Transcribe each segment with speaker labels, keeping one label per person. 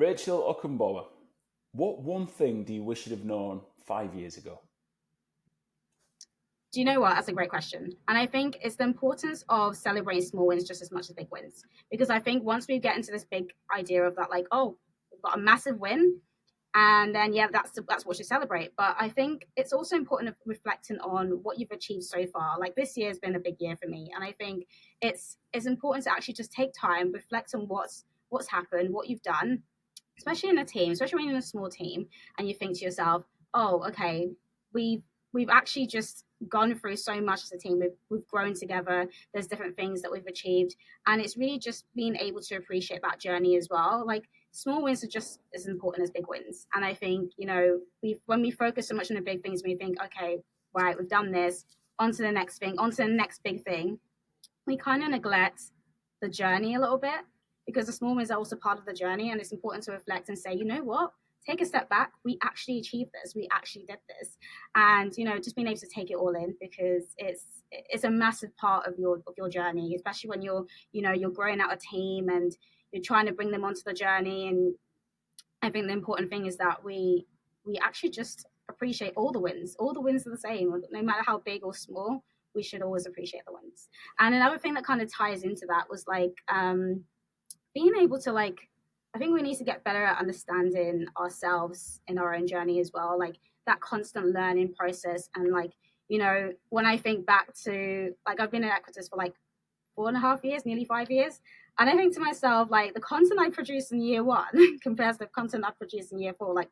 Speaker 1: Rachel Okungbowa, what one thing do you wish you'd have known 5 years ago?
Speaker 2: Do you know what? That's a great question. And I think it's the importance of celebrating small wins just as much as big wins. Because I think once we get into this big idea of that, like, oh, we've got a massive win, and then yeah, that's what you celebrate. But I think it's also important of reflecting on what you've achieved so far. Like this year has been a big year for me, and I think it's important to actually just take time, reflect on what's happened, what you've done, especially in a team, especially when you're in a small team, and you think to yourself, oh, okay, we've we've actually just gone through so much as a team. We've grown together. There's different things that we've achieved, and it's really just being able to appreciate that journey as well. Like small wins are just as important as big wins, and I think we when we focus so much on the big things, we think, okay, right, we've done this, on to the next thing, on to the next big thing. We kind of neglect the journey a little bit because the small wins are also part of the journey, and it's important to reflect and say, you know what, take a step back, we actually achieved this, we actually did this. And just being able to take it all in, because it's a massive part of your journey, especially when you're growing out a team and you're trying to bring them onto the journey. And I think the important thing is that we actually just appreciate all the wins. All the wins are the same, no matter how big or small. We should always appreciate the wins. And another thing that kind of ties into that was like being able to like, I think we need to get better at understanding ourselves in our own journey as well, like that constant learning process. And like, when I think back to, like, I've been in Equitas for like 4.5 years, nearly 5 years. And I think to myself, like the content I produced in year one compares to the content I produced in year four, like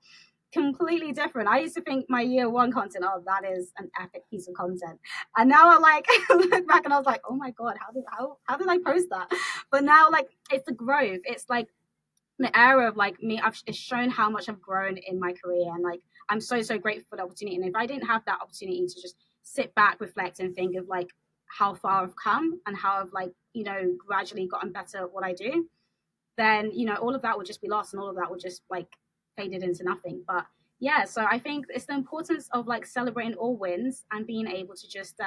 Speaker 2: completely different. I used to think my year one content, oh, that is an epic piece of content. And now I like look back and I was like, oh my God, how did I post that? But now like it's the growth. It's like the era of like me, it's shown how much I've grown in my career. And like I'm so grateful for the opportunity. And if I didn't have that opportunity to just sit back, reflect, and think of like how far I've come and how I've like, gradually gotten better at what I do, then all of that would just be lost, and all of that would just like faded into nothing. But yeah, so I think it's the importance of like celebrating all wins and being able to just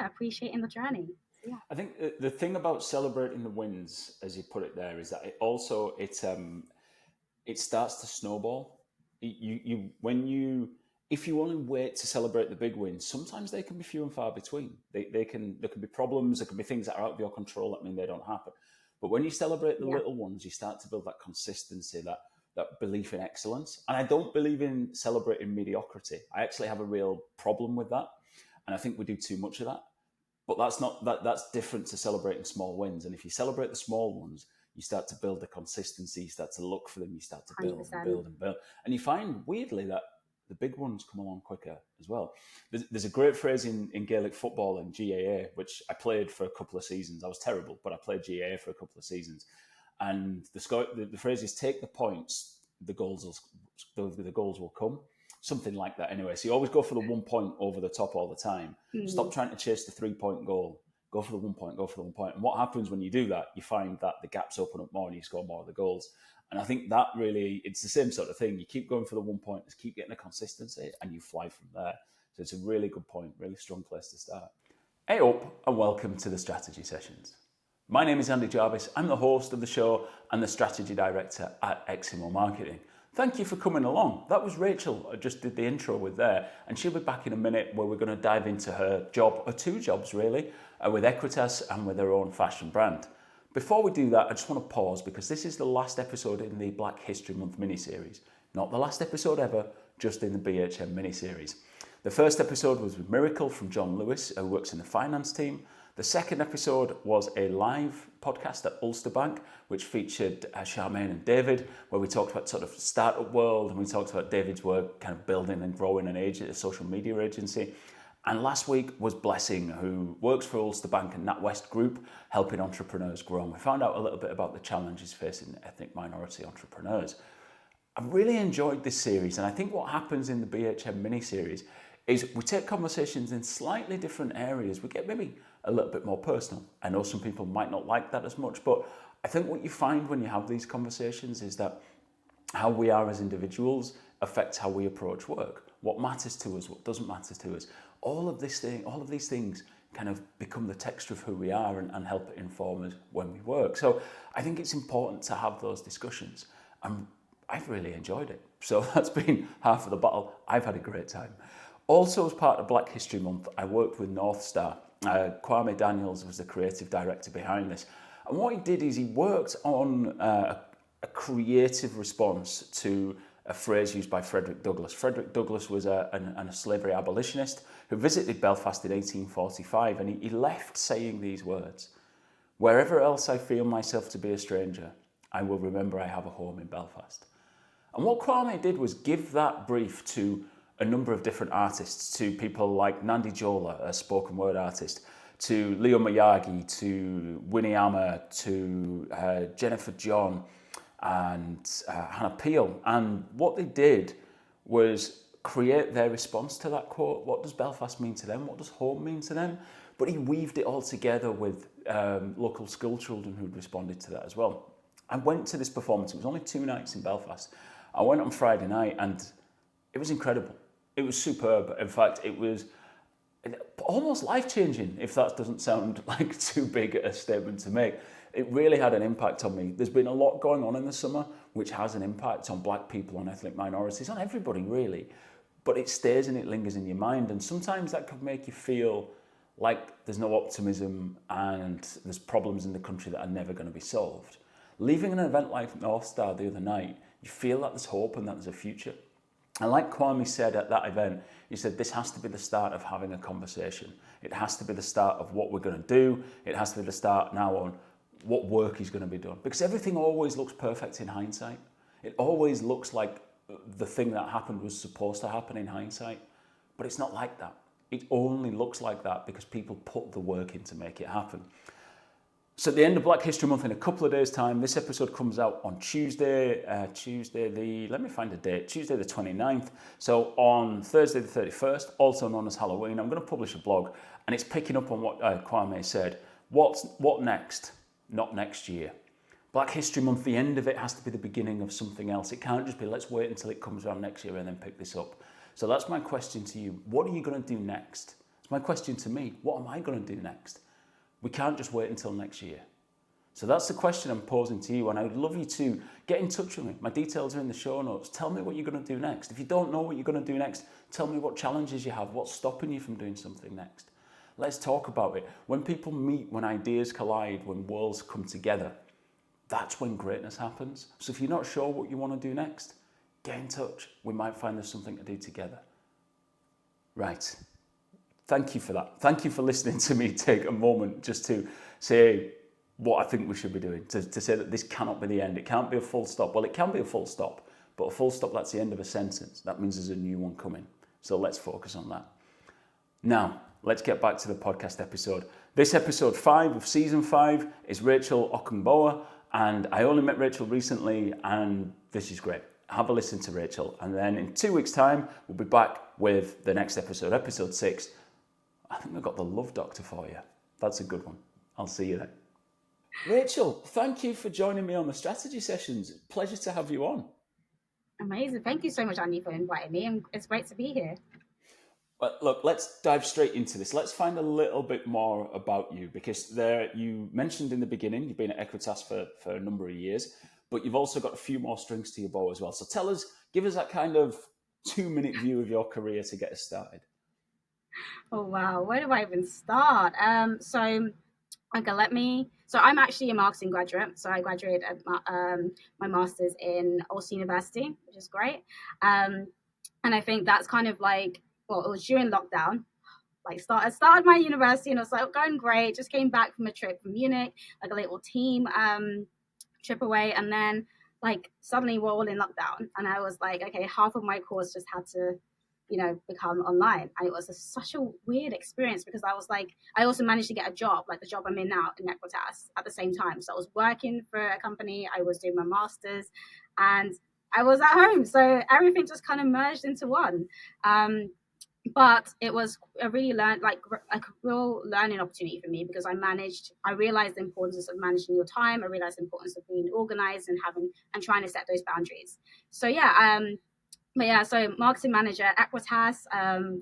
Speaker 2: appreciating the journey. So, yeah.
Speaker 1: I think the thing about celebrating the wins, as you put it there, is that it starts to snowball. You when you If you only wait to celebrate the big wins, sometimes they can be few and far between. There can be problems, there can be things that are out of your control that mean they don't happen. But when you celebrate the
Speaker 2: Yeah,
Speaker 1: little ones, you start to build that consistency, that belief in excellence. And I don't believe in celebrating mediocrity. I actually have a real problem with that, and I think we do too much of that. But that's different to celebrating small wins. And if you celebrate the small ones, you start to build the consistency, you start to look for them, you start to build and
Speaker 2: 100%.
Speaker 1: build and build. And you find weirdly that the big ones come along quicker as well. There's a great phrase in Gaelic football and GAA, which I played for a couple of seasons. I was terrible, but I played GAA for a couple of seasons. And the phrase is take the points, the goals will come. Something like that anyway. So you always go for the 1 point over the top all the time.
Speaker 2: Mm,
Speaker 1: Stop trying to chase the 3 point goal. Go for the 1 point, go for the 1 point. And what happens when you do that, you find that the gaps open up more and you score more of the goals. And I think that really, it's the same sort of thing. You keep going for the 1 point, just keep getting the consistency, and you fly from there. So it's a really good point, really strong place to start. Hey up, and welcome to the Strategy Sessions. My name is Andy Jarvis. I'm the host of the show and the Strategy Director at Eximo Marketing. Thank you for coming along. That was Rachel I just did the intro with there, and she'll be back in a minute where we're going to dive into her job, or two jobs really, with Equitas and with her own fashion brand. Before we do that, I just want to pause because this is the last episode in the Black History Month mini-series. Not the last episode ever, just in the BHM mini-series. The first episode was with Miracle from John Lewis, who works in the finance team. The second episode was a live podcast at Ulster Bank, which featured Charmaine and David, where we talked about sort of startup world, and we talked about David's work kind of building and growing a social media agency. And last week was Blessing, who works for Ulster Bank and NatWest Group, helping entrepreneurs grow. And we found out a little bit about the challenges facing ethnic minority entrepreneurs. I've really enjoyed this series, and I think what happens in the BHM mini-series is we take conversations in slightly different areas. We get maybe a little bit more personal. I know some people might not like that as much, but I think what you find when you have these conversations is that how we are as individuals affects how we approach work. What matters to us, what doesn't matter to us. All of these things kind of become the texture of who we are and help inform us when we work. So I think it's important to have those discussions. I've really enjoyed it. So that's been half of the battle. I've had a great time. Also, as part of Black History Month, I worked with North Star. Kwame Daniels was the creative director behind this. And what he did is he worked on a creative response to a phrase used by Frederick Douglass. Frederick Douglass was a slavery abolitionist who visited Belfast in 1845, and he left saying these words: "Wherever else I feel myself to be a stranger, I will remember I have a home in Belfast." And what Kwame did was give that brief to a number of different artists, to people like Nandi Jola, a spoken word artist, to Leo Miyagi, to Winnie Amma, to Jennifer John, and Hannah Peel. And what they did was create their response to that quote. What does Belfast mean to them? What does home mean to them? But he weaved it all together with local school children who'd responded to that as well. I went to this performance. It was only 2 nights in Belfast. I went on Friday night and it was incredible. It was superb. In fact, it was almost life-changing, if that doesn't sound like too big a statement to make. It really had an impact on me. There's been a lot going on in the summer which has an impact on black people, on ethnic minorities, on everybody really. But it stays and it lingers in your mind, and sometimes that could make you feel like there's no optimism and there's problems in the country that are never going to be solved. Leaving an event like North Star the other night, you feel that there's hope and that there's a future. And like Kwame said at that event, he said this has to be the start of having a conversation. It has to be the start of what we're going to do. It has to be the start now on what work is going to be done. Because everything always looks perfect in hindsight. It always looks like the thing that happened was supposed to happen in hindsight. But it's not like that. It only looks like that because people put the work in to make it happen. So at the end of Black History Month, in a couple of days' time, this episode comes out on Tuesday the 29th. So on Thursday the 31st, also known as Halloween, I'm going to publish a blog, and it's picking up on what Kwame said. What next? Not next year. Black History Month, the end of it has to be the beginning of something else. It can't just be, let's wait until it comes around next year and then pick this up. So that's my question to you. What are you going to do next? It's my question to me. What am I going to do next? We can't just wait until next year. So that's the question I'm posing to you, and I would love you to get in touch with me. My details are in the show notes. Tell me what you're going to do next. If you don't know what you're going to do next, tell me what challenges you have, what's stopping you from doing something next. Let's talk about it. When people meet, when ideas collide, when worlds come together, that's when greatness happens. So if you're not sure what you want to do next, get in touch. We might find there's something to do together. Right. Thank you for that. Thank you for listening to me take a moment just to say what I think we should be doing, to say that this cannot be the end. It can't be a full stop. Well, it can be a full stop, but a full stop, that's the end of a sentence. That means there's a new one coming. So let's focus on that. Now, let's get back to the podcast episode. This episode 5 of season 5 is Rachel Okungbowa, and I only met Rachel recently, and this is great. Have a listen to Rachel, and then in 2 weeks' time, we'll be back with the next episode, episode 6. I think I've got the Love Doctor for you. That's a good one. I'll see you then. Rachel, thank you for joining me on the strategy sessions. Pleasure to have you on.
Speaker 2: Amazing. Thank you so much, Andy, for inviting me. It's great to be here.
Speaker 1: But look, let's dive straight into this. Let's find a little bit more about you, because you mentioned in the beginning, you've been at Equitas for a number of years, but you've also got a few more strings to your bow as well. So give us that kind of 2-minute view of your career to get us started.
Speaker 2: Oh, wow. Where do I even start? So I'm actually a marketing graduate. So I graduated my master's in Ulster University, which is great. And I think that's kind of like, well, it was during lockdown. I started my university and it was like going great. Just came back from a trip from Munich, like a little team trip away. And then like suddenly we're all in lockdown. And I was like, okay, half of my course just had to become online. And it was such a weird experience because I was like, I also managed to get a job, like the job I'm in now in Equitas at the same time. So I was working for a company, I was doing my master's, and I was at home. So everything just kind of merged into one. But it was a really real learning opportunity for me because I realized the importance of managing your time. I realized the importance of being organized and trying to set those boundaries. So so marketing manager at Equitas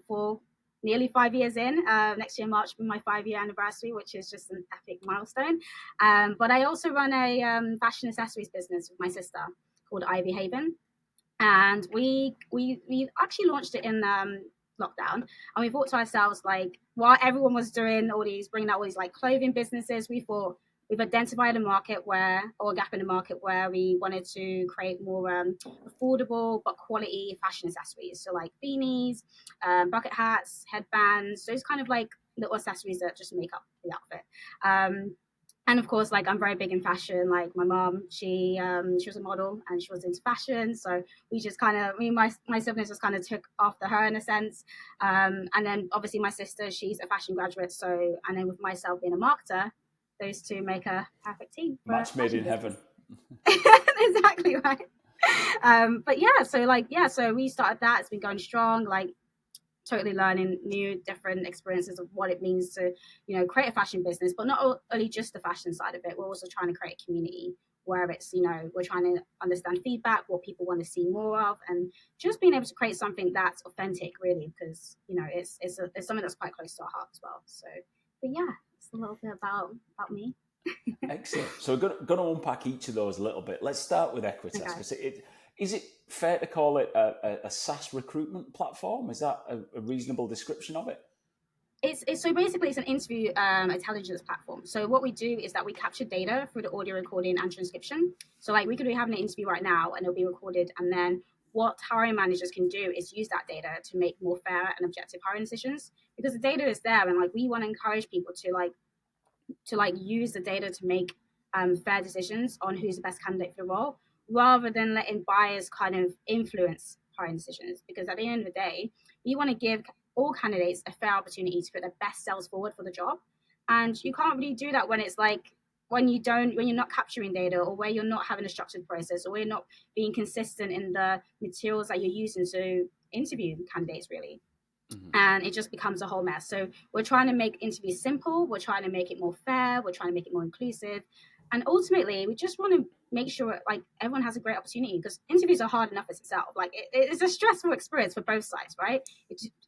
Speaker 2: for nearly 5 years in. Next year, March, will be my 5-year anniversary, which is just an epic milestone. But I also run a fashion accessories business with my sister called Ivy Haven. And we actually launched it in lockdown, and we thought to ourselves, like, while everyone was doing all these, bringing out all these like clothing businesses, we thought we've identified a market where, or a gap in the market where we wanted to create more affordable but quality fashion accessories. So like beanies, bucket hats, headbands, those kind of like little accessories that just make up the outfit. And of course, like, I'm very big in fashion. Like, my mom, she was a model and she was into fashion, so we just kind of, me and my siblings just kind of took after her in a sense. And then obviously my sister, she's a fashion graduate, so, and then with myself being a marketer, those two make a perfect team.
Speaker 1: Match made in heaven.
Speaker 2: Exactly right. But yeah, so we started that. It's been going strong. Like, totally learning new different experiences of what it means to, create a fashion business, but not only just the fashion side of it. We're also trying to create a community where it's, we're trying to understand feedback, what people want to see more of, and just being able to create something that's authentic, really, because it's something that's quite close to our heart as well. So, but yeah, it's a little bit about me.
Speaker 1: Excellent. So we're going to unpack each of those a little bit. Let's start with Equitas, because is it fair to call it a SaaS recruitment platform? Is that a reasonable description of it?
Speaker 2: It's so basically it's an interview intelligence platform. So what we do is that we capture data through the audio recording and transcription. So like we could be having an interview right now and it'll be recorded, and then what hiring managers can do is use that data to make more fair and objective hiring decisions, because the data is there, and like we want to encourage people to use the data to make fair decisions on who's the best candidate for the role, rather than letting bias kind of influence hiring decisions. Because at the end of the day, you want to give all candidates a fair opportunity to put their best selves forward for the job. And you can't really do that when it's like, when you're not capturing data, or where you're not having a structured process, or where you're not being consistent in the materials that you're using to interview candidates, really. Mm-hmm. And it just becomes a whole mess. So we're trying to make interviews simple. We're trying to make it more fair. We're trying to make it more inclusive. And ultimately, we just want to make sure like everyone has a great opportunity, because interviews are hard enough as itself. Like it's a stressful experience for both sides, right?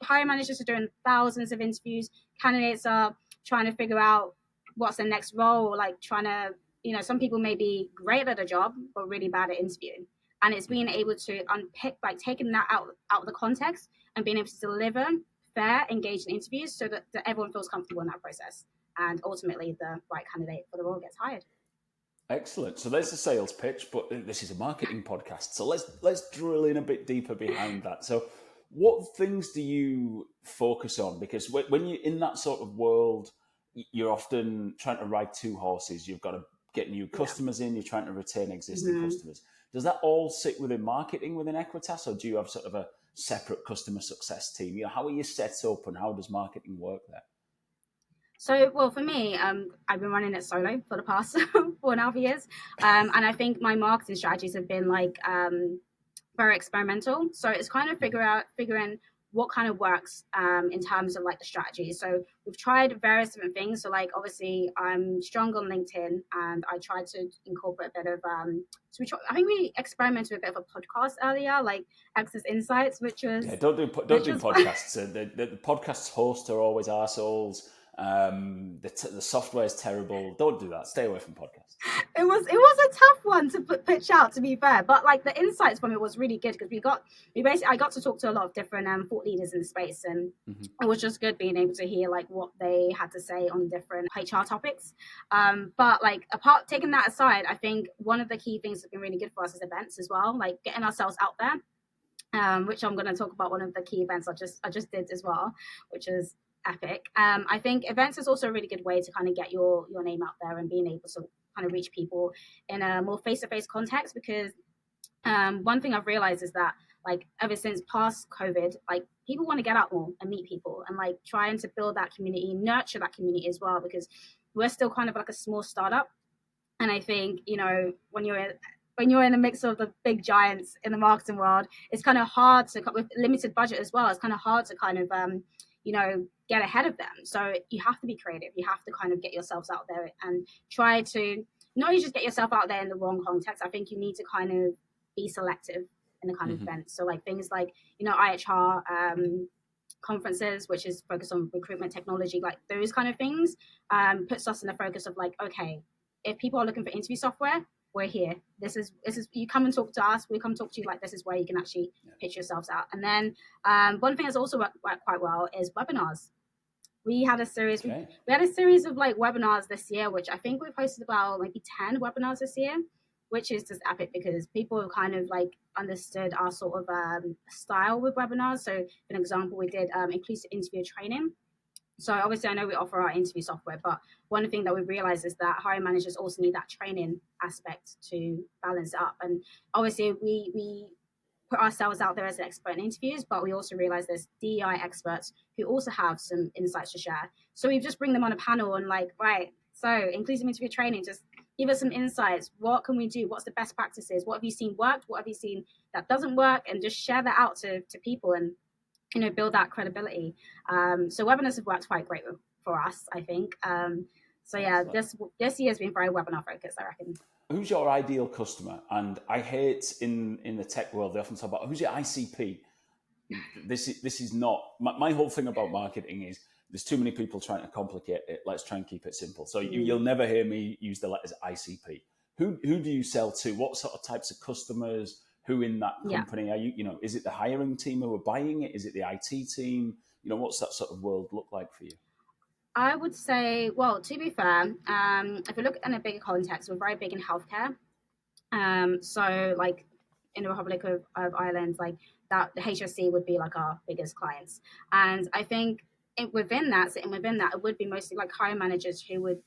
Speaker 2: Hiring managers are doing thousands of interviews. Candidates are trying to figure out what's the next role, or like trying to, some people may be great at a job but really bad at interviewing. And it's being able to unpick, like taking that out of the context and being able to deliver fair, engaging interviews so that everyone feels comfortable in that process, and ultimately the right candidate for the role gets hired.
Speaker 1: Excellent. So there's the sales pitch, but this is a marketing podcast. So let's drill in a bit deeper behind that. So what things do you focus on? Because when you're in that sort of world, you're often trying to ride two horses. You've got to get new customers in, you're trying to retain existing customers. Does that all sit within marketing within Equitas, or do you have sort of a separate customer success team? How are you set up, and how does marketing work there?
Speaker 2: So, well, for me, I've been running it solo for the past 4.5 years. And I think my marketing strategies have been like very experimental. So it's kind of figuring what kind of works in terms of like the strategy. So we've tried various different things. So like, obviously I'm strong on LinkedIn, and I tried to incorporate a bit of, I think we experimented with a bit of a podcast earlier, like Access Insights, which was...
Speaker 1: Yeah, don't do podcasts. The podcast's hosts are always arseholes. The software is terrible. Don't do that. Stay away from podcasts.
Speaker 2: It was a tough one to pitch out, to be fair, but like the insights from it was really good, because I got to talk to a lot of different thought leaders in the space, and it was just good being able to hear like what they had to say on different HR topics. But like, taking that aside, I think one of the key things that's been really good for us is events as well, like getting ourselves out there, which I'm going to talk about. One of the key events I just did as well, which is epic. I think events is also a really good way to kind of get your name out there and being able to kind of reach people in a more face-to-face context, because one thing I've realized is that like ever since past COVID, like people want to get out more and meet people, and like trying to build that community, nurture that community as well, because we're still kind of like a small startup. And I think, when you're in the mix of the big giants in the marketing world, it's kind of hard to, with limited budget as well, it's kind of hard to kind of get ahead of them. So you have to be creative. You have to kind of get yourselves out there and try to not just get yourself out there in the wrong context. I think you need to kind of be selective in the kind of events. So like things like, IHR conferences, which is focused on recruitment technology, like those kind of things, puts us in the focus of like, okay, if people are looking for interview software, we're here. This is you come and talk to us. We come talk to you. Like, this is where you can actually pitch yourselves out. And then one thing that's also worked quite well is webinars. We had a series. We had a series of like webinars this year, which I think we've hosted about maybe 10 webinars this year, which is just epic because people have kind of like understood our sort of style with webinars. So, for an example, we did inclusive interview training. So obviously, I know we offer our interview software, but one thing that we realized is that hiring managers also need that training aspect to balance it up. And obviously, we put ourselves out there as an expert in interviews, but we also realize there's DEI experts who also have some insights to share. So we just bring them on a panel and like, right, so inclusive interview training, just give us some insights. What can we do? What's the best practices? What have you seen worked? What have you seen that doesn't work? And just share that out to people and, you know, build that credibility. So webinars have worked quite great for us, I think. So yeah, this year has been very webinar focused, I reckon.
Speaker 1: Who's your ideal customer? And I hate in the tech world, they often talk about who's your ICP. This is not my whole thing about marketing is there's too many people trying to complicate it. Let's try and keep it simple. So you'll never hear me use the letters ICP. Who do you sell to? What sort of types of customers? Who in that company are you? You know, is it the hiring team who are buying it? Is it the IT team? You know, what's that sort of world look like for you?
Speaker 2: I would say, well, to be fair, if we look in a bigger context, we're very big in healthcare. So like in the Republic of Ireland, like that, the HSC would be like our biggest clients. And I think within that, it would be mostly like hiring managers who would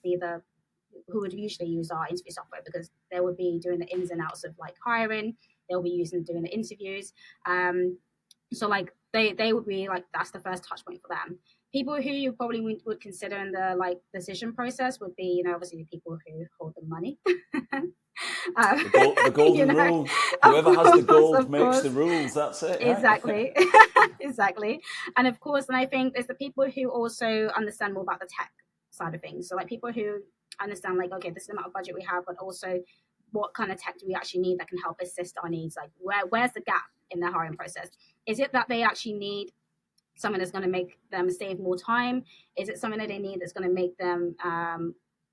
Speaker 2: usually use our interview software because they would be doing the ins and outs of like hiring. They'll be doing the interviews. So like they would be like, that's the first touch point for them. People who you probably would consider in the like decision process would be, you know, obviously the people who hold the money.
Speaker 1: The golden rule. Whoever has the gold makes the rules. That's it.
Speaker 2: Exactly. Exactly. And of course, and I think there's the people who also understand more about the tech side of things. So like people who understand like, okay, this is the amount of budget we have, but also what kind of tech do we actually need that can help assist our needs? Like where's the gap in the hiring process? Is it that they actually need something that's going to make them save more time? Is it something that they need that's going to make them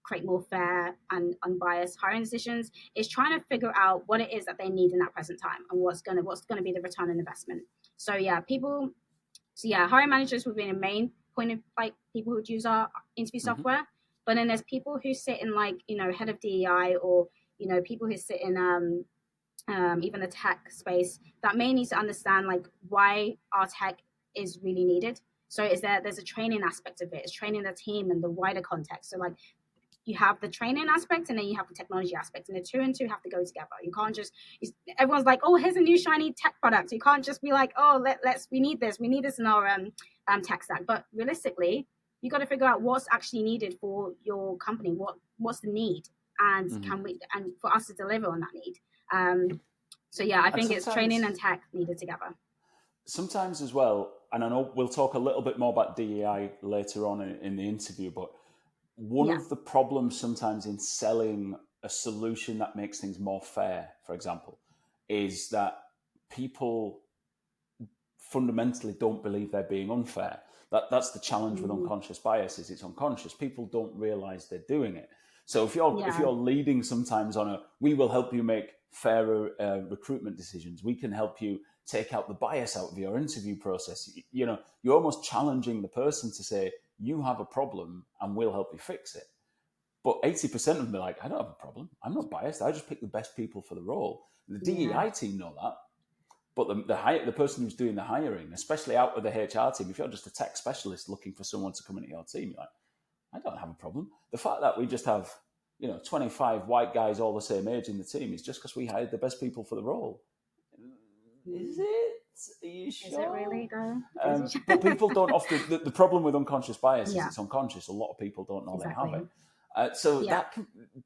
Speaker 2: create more fair and unbiased hiring decisions? Is trying to figure out what it is that they need in that present time and what's going to be the return on investment. So hiring managers would be the main point of like people who would use our interview software. But then there's people who sit in like, you know, head of DEI or, you know, people who sit in even the tech space that may need to understand like why our tech is really needed. So there's a training aspect of it. It's training the team and the wider context. So like you have the training aspect and then you have the technology aspect, and the two and two have to go together. You can't just, everyone's like, oh, here's a new shiny tech product. You can't just be like, oh, we need this in our tech stack. But realistically, you got to figure out what's actually needed for your company. What's the need, and and for us to deliver on that need. So yeah, I think it's training and tech needed together.
Speaker 1: Sometimes as well, and I know we'll talk a little bit more about DEI later on in the interview, but one of the problems sometimes in selling a solution that makes things more fair, for example, is that people fundamentally don't believe they're being unfair. That's the challenge with unconscious bias. Is it's unconscious. People don't realize they're doing it. So if you're leading sometimes on we will help you make fairer recruitment decisions. We can help you take out the bias out of your interview process. You know, you're almost challenging the person to say, you have a problem and we'll help you fix it. But 80% of them are like, I don't have a problem. I'm not biased. I just pick the best people for the role. The DEI team know that. But the person who's doing the hiring, especially out of the HR team, if you're just a tech specialist looking for someone to come into your team, you're like, I don't have a problem. The fact that we just have, 25 white guys all the same age in the team is just because we hired the best people for the role. Is it? Are you sure?
Speaker 2: Is it really though?
Speaker 1: But people don't often. The problem with unconscious bias is it's unconscious. A lot of people don't know they have it.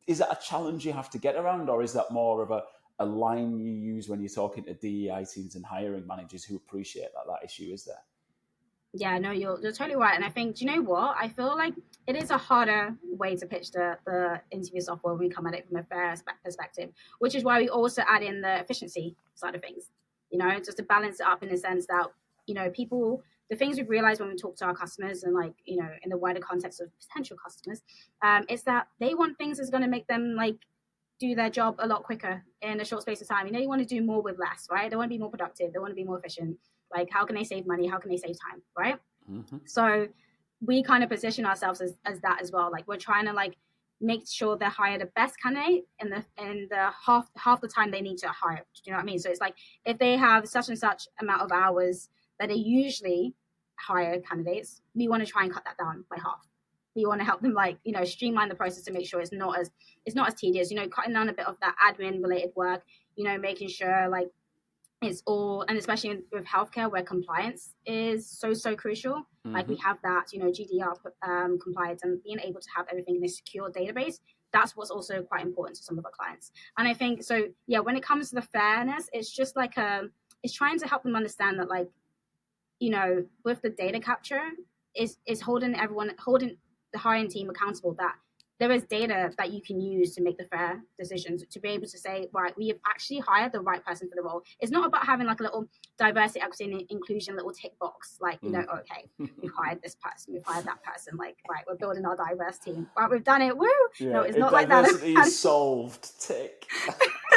Speaker 1: Is that a challenge you have to get around, or is that more of a line you use when you're talking to DEI teams and hiring managers who appreciate that issue is there?
Speaker 2: Yeah, no, you're totally right. And I think, do you know what? I feel like it is a harder way to pitch the interview software when we come at it from a fair perspective, which is why we also add in the efficiency side of things, just to balance it up in the sense that, the things we've realized when we talk to our customers and like, in the wider context of potential customers, is that they want things that's going to make them like do their job a lot quicker in a short space of time. You want to do more with less, right? They want to be more productive. They want to be more efficient. Like, how can they save money? How can they save time, right?
Speaker 1: Mm-hmm.
Speaker 2: So we kind of position ourselves as that as well. Like, we're trying to like make sure they hire the best candidate in the half the time they need to hire. Do you know what I mean? So it's like, if they have such and such amount of hours that they usually hire candidates, we want to try and cut that down by half. We want to help them like, streamline the process to make sure it's not as tedious, cutting down a bit of that admin related work, making sure like it's all, and especially with healthcare where compliance is so crucial. Like, we have that, GDPR compliance, and being able to have everything in a secure database. That's what's also quite important to some of our clients. And I think so, yeah, when it comes to the fairness, it's just like it's trying to help them understand that, like, with the data capture, is holding the hiring team accountable, that there is data that you can use to make the fair decisions, to be able to say, right, we have actually hired the right person for the role. It's not about having like a little diversity, equity, and inclusion little tick box, like, okay, we've hired this person, we've hired that person, like, right, we're building our diverse team, right, we've done it, woo.
Speaker 1: Yeah,
Speaker 2: no, it's not like that.
Speaker 1: Diversity is solved, tick.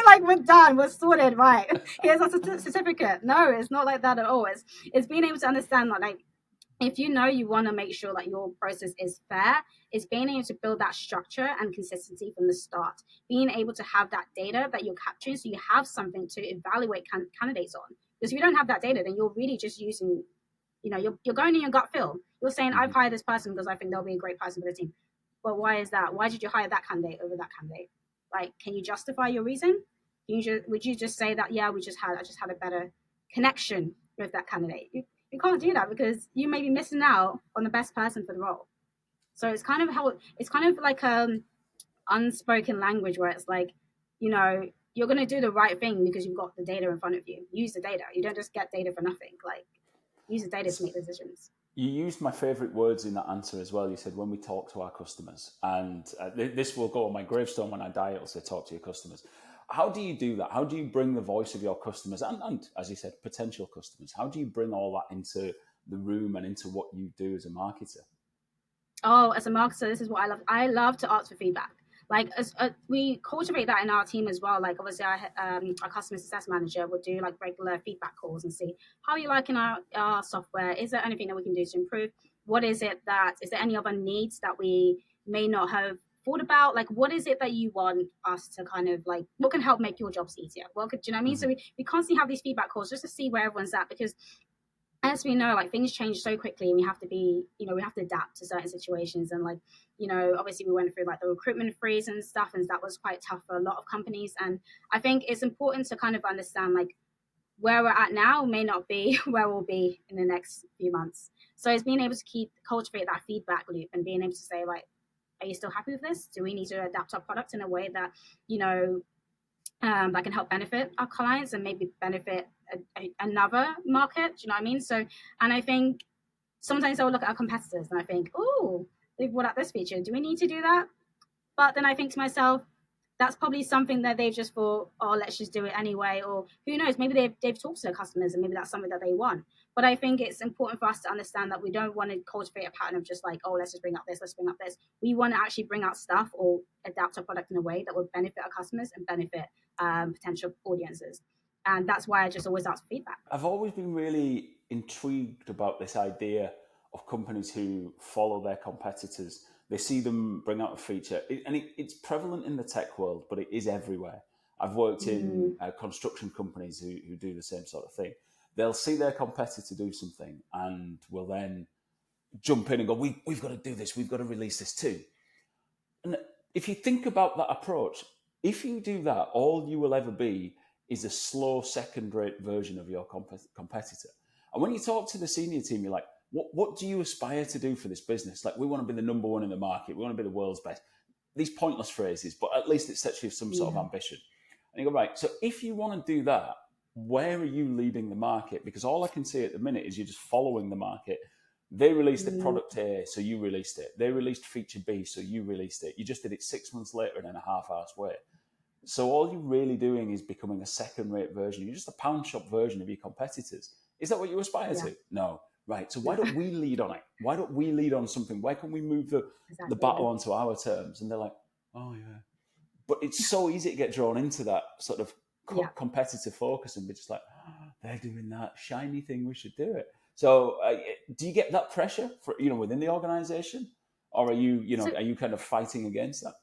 Speaker 2: Like, we're done, we're sorted, right, here's our certificate. No, it's not like that at all. It's being able to understand that, like, if you want to make sure that your process is fair, it's being able to build that structure and consistency from the start, being able to have that data that you're capturing, so you have something to evaluate candidates on. Because if you don't have that data, then you're really just using, you're going in your gut feel. You're saying, I've hired this person because I think they'll be a great person for the team. But why is that? Why did you hire that candidate over that candidate? Like, can you justify your reason? Would you just say that, yeah, I just had a better connection with that candidate? You can't do that, because you may be missing out on the best person for the role. So it's kind of like unspoken language where it's like, you're going to do the right thing because you've got the data in front of you. Use the data. You don't just get data for nothing. Like, use the data to make decisions.
Speaker 1: You used my favorite words in that answer as well. You said, when we talk to our customers, and this will go on my gravestone when I die, it'll say, talk to your customers. How do you do that? How do you bring the voice of your customers and, as you said, potential customers? How do you bring all that into the room and into what you do as a marketer?
Speaker 2: Oh, as a marketer, this is what I love. I love to ask for feedback. Like, we cultivate that in our team as well. Like, obviously, our customer success manager would do like regular feedback calls and see how you liking our software. Is there anything that we can do to improve? Is there any other needs that we may not have thought about? Like, what is it that you want us to kind of like, what can help make your jobs easier? Do you know what I mean? So we constantly have these feedback calls just to see where everyone's at, because as we know, like, things change so quickly, and we have to be, we have to adapt to certain situations. And like, obviously we went through like the recruitment freeze and stuff, and that was quite tough for a lot of companies. And I think it's important to kind of understand, like, where we're at now may not be where we'll be in the next few months. So it's being able to cultivate that feedback loop, and being able to say, like, are you still happy with this? Do we need to adapt our product in a way that, that can help benefit our clients and maybe benefit another market? Do you know what I mean? So, and I think sometimes I'll look at our competitors and I think, oh, they've brought out this feature. Do we need to do that? But then I think to myself, that's probably something that they've just thought, oh, let's just do it anyway. Or who knows, maybe they've talked to their customers and maybe that's something that they want. But I think it's important for us to understand that we don't want to cultivate a pattern of just like, oh, let's just bring up this, let's bring up this. We want to actually bring out stuff or adapt our product in a way that would benefit our customers and benefit potential audiences. And that's why I just always ask for feedback.
Speaker 1: I've always been really intrigued about this idea of companies who follow their competitors. They see them bring out a feature, and it's prevalent in the tech world, but it is everywhere. I've worked in construction companies who do the same sort of thing. They'll see their competitor do something and will then jump in and go, we've got to do this, we've got to release this too. And if you think about that approach, if you do that, all you will ever be is a slow second-rate version of your competitor. And when you talk to the senior team, you're like, what do you aspire to do for this business? Like, we want to be the number one in the market. We want to be the world's best. These pointless phrases, but at least it sets you some sort of ambition. And you go, right, so if you want to do that, where are you leading the market? Because all I can see at the minute is you're just following the market. They released the product A, so you released it. They released feature B, so you released it. You just did it 6 months later in a half-hour's wait. So all you're really doing is becoming a second-rate version. You're just a pound shop version of your competitors. Is that what you aspire to? No. Right. So why don't we lead on it? Why don't we lead on something? Why can't we move the battle onto our terms? And they're like, oh, yeah. But it's so easy to get drawn into that sort of
Speaker 2: Yeah.
Speaker 1: competitive focus and be just like, oh, they're doing that shiny thing, we should do it. So do you get that pressure for, within the organization, or are
Speaker 2: So
Speaker 1: are you kind of fighting against that?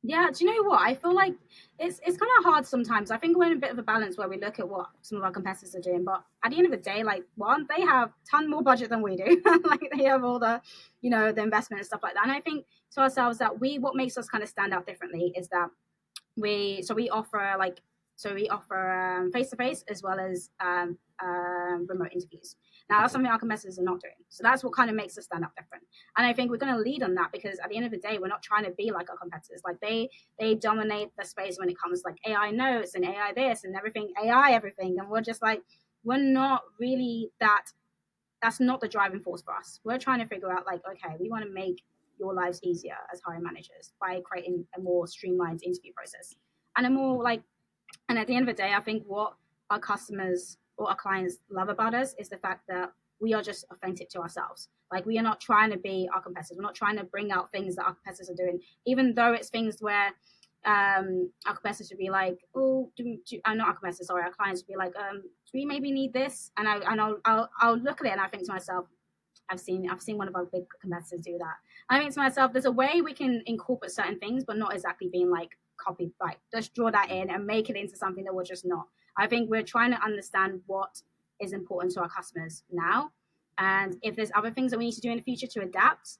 Speaker 2: yeah, do you know what? I feel like it's kind of hard sometimes. I think we're in a bit of a balance where we look at what some of our competitors are doing, but at the end of the day, like one, they have a ton more budget than we do. Like they have all the, the investment and stuff like that. And I think to ourselves that what makes us kind of stand out differently is that we offer face to face as well as remote interviews. Now that's
Speaker 1: Okay.
Speaker 2: something our competitors are not doing. So that's what kind of makes us stand out different. And I think we're going to lead on that because at the end of the day, we're not trying to be like our competitors. Like they dominate the space when it comes to like AI notes and AI this and everything, AI everything, and we're just like we're not really that. That's not the driving force for us. We're trying to figure out like, okay, we want to make your lives easier as hiring managers by creating a more streamlined interview process and a more like, and at the end of the day, I think what our customers or our clients love about us is the fact that we are just authentic to ourselves. Like we are not trying to be our competitors. We're not trying to bring out things that our competitors are doing, even though it's things where our competitors would be like, oh, not our competitors, sorry, our clients would be like, do we maybe need this? And I'll look at it and I think to myself, I've seen one of our big competitors do that. I think to myself, there's a way we can incorporate certain things, but not exactly being like copied. Like let's draw that in and make it into something that we're just not. I think we're trying to understand what is important to our customers now, and if there's other things that we need to do in the future to adapt,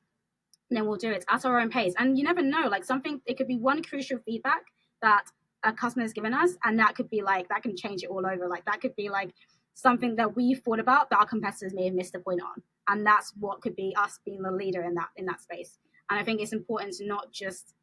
Speaker 2: then we'll do it at our own pace. And you never know, like something, it could be one crucial feedback that a customer has given us, and that could be like, that can change it all over. Like that could be like something that we thought about that our competitors may have missed a point on. And that's what could be us being the leader in that space. And I think it's important to not just